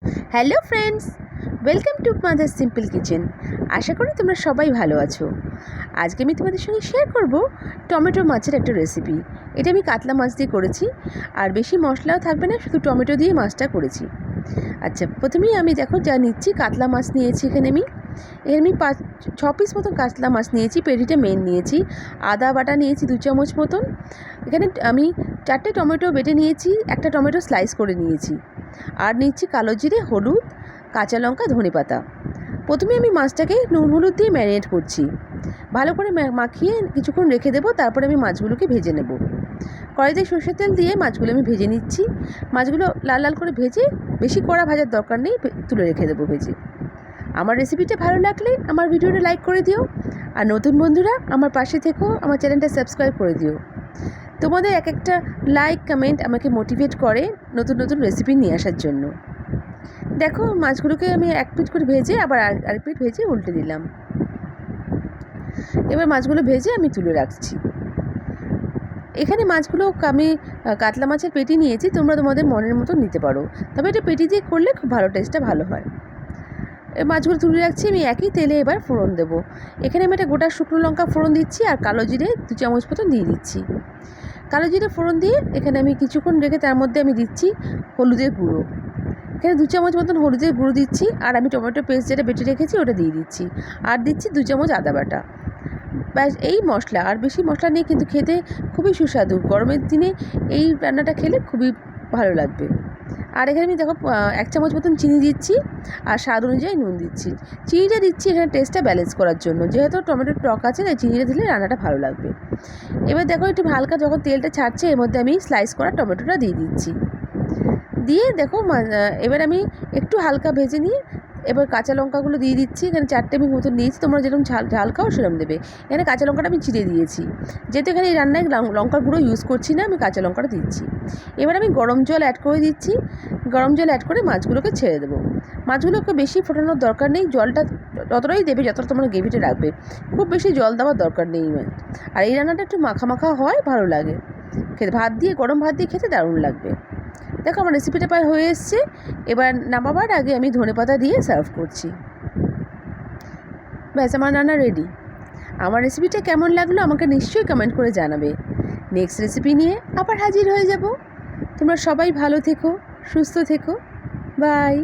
Hello friends, welcome to Mother Simple Kitchen. আশা করি তোমরা সবাই ভালো আছো। আজকে আমি তোমাদের সঙ্গে শেয়ার করব টমেটো মাছের একটা রেসিপি। এটা আমি কাতলা মাছ দিয়ে করেছি, আর বেশি মশলাও থাকবে না, শুধু টমেটো দিয়ে মাছটা করেছি। আচ্ছা, প্রথমেই আমি দেখো যা নিচ্ছি, কাতলা মাছ নিয়েছি এখানে আমি 5-6 পিস মতন কাতলা মাছ নিয়েছি, পেটিটা মেন নিয়েছি, আদা বাটা নিয়েছি 2 চামচ মতন। এখানে আমি 4টে টমেটো বেটে নিয়েছি, একটা টমেটো স্লাইস করে নিয়েছি, আর নিচ্ছি কালো জিরে, হলুদ, কাঁচা লঙ্কা, ধনেপাতা। প্রথমে আমি মাছটাকে নুন হলুদ দিয়ে ম্যারিনেট করছি, ভালো করে মাখিয়ে কিছুক্ষণ রেখে দেবো। তারপরে আমি মাছগুলোকে ভেজে নেব। কড়াইতে সরষের তেল দিয়ে মাছগুলো আমি ভেজে নিচ্ছি। মাছগুলো লাল লাল করে ভেজে, বেশি কড়া ভাজার দরকার নেই, তুলে রেখে দেবো ভেজে। আমার রেসিপিটা ভালো লাগলে আমার ভিডিওটা লাইক করে দিও, আর নতুন বন্ধুরা আমার পাশে থেকো, আমার চ্যানেলটা সাবস্ক্রাইব করে দিও। তোমাদের এক একটা লাইক কমেন্ট আমাকে মোটিভেট করে নতুন নতুন রেসিপি নিয়ে আসার জন্য। দেখো, মাছগুলোকে আমি এক পিঠ করে ভেজে আবার আরেক পিঠ ভেজে উল্টে দিলাম। এবার মাছগুলো ভেজে আমি তুলে রাখছি। এখানে মাছগুলো আমি কাতলা মাছের পেটি নিয়েছি, তোমরা তোমাদের মনের মতো নিতে পারো, তবে এটা পেটি দিয়ে করলে খুব ভালো, টেস্টটা ভালো হয়। মাছগুলো তুলে রাখছি। আমি একই তেলে এবার ফোড়ন দেবো। এখানে আমি একটা গোটা শুকনো লঙ্কা ফোড়ন দিচ্ছি, আর কালো জিরে 2 চামচ মতন দিয়ে দিচ্ছি। কালো জিরে ফোড়ন দিয়ে এখানে আমি কিছুক্ষণ রেখে তার মধ্যে আমি দিচ্ছি হলুদের গুঁড়ো। এখানে 2 চামচ মতন হলুদের গুঁড়ো দিচ্ছি, আর আমি টমেটো পেস্ট যেটা বেটে রেখেছি ওটা দিয়ে দিচ্ছি, আর দিচ্ছি 2 চামচ আদা বাটা। ব্যাস, এই মশলা, আর বেশি মশলা নেই, কিন্তু খেতে খুবই সুস্বাদু। গরমের দিনে এই রান্নাটা খেলে খুবই ভালো লাগবে। আর এখানে আমি দেখো 1 চামচ মতন চিনি দিচ্ছি, আর স্বাদ অনুযায়ী নুন দিচ্ছি। চিনিটা দিচ্ছি এখানে টেস্টটা ব্যালেন্স করার জন্য, যেহেতু টমেটোর টক আছে, তাই চিনিটা দিলে রান্নাটা ভালো লাগবে। এবার দেখো, একটু হালকা যখন তেলটা ছাড়ছে, এর মধ্যে আমি স্লাইস করা টমেটোটা দিয়ে দিচ্ছি। দিয়ে দেখো, এবার আমি একটু হালকা ভেজে নিয়ে এবার কাঁচা লঙ্কাগুলো দিয়ে দিচ্ছি। এখানে 4টে আমি মতো নিয়েছি, তোমরা যেরকম ঝাল খাও সেরকম দেবে। এখানে কাঁচা লঙ্কাটা আমি চিড়ে দিয়েছি, যেহেতু এখানে এই রান্নায় লঙ্কার গুঁড়ো ইউজ করছি না, আমি কাঁচা লঙ্কাটা দিচ্ছি। এবার আমি গরম জল অ্যাড করে দিচ্ছি। গরম জল অ্যাড করে মাছগুলোকে ছেড়ে দেবো। মাছগুলোকে বেশি ফোটানোর দরকার নেই, জলটা ততটাই দেবে যতটা তোমরা গ্রেভিটা রাখবে, খুব বেশি জল দেওয়ার দরকার নেই। আর এই রান্নাটা একটু মাখা মাখা হয়, ভালো লাগে খেতে। গরম ভাত দিয়ে খেতে দারুণ লাগবে। দেখো, আমার রেসিপিটা প্রায় হয়ে এসছে। এবার নামাবার আগে আমি ধনেপাতা দিয়ে সার্ভ করছি। ব্যাস, আমার রান্না রেডি। আমার রেসিপিটা কেমন লাগলো আমাকে নিশ্চয়ই কমেন্ট করে জানাবে। নেক্সট রেসিপি নিয়ে আবার হাজির হয়ে যাব। তোমরা সবাই ভালো থেকো, সুস্থ থেকো। বাই।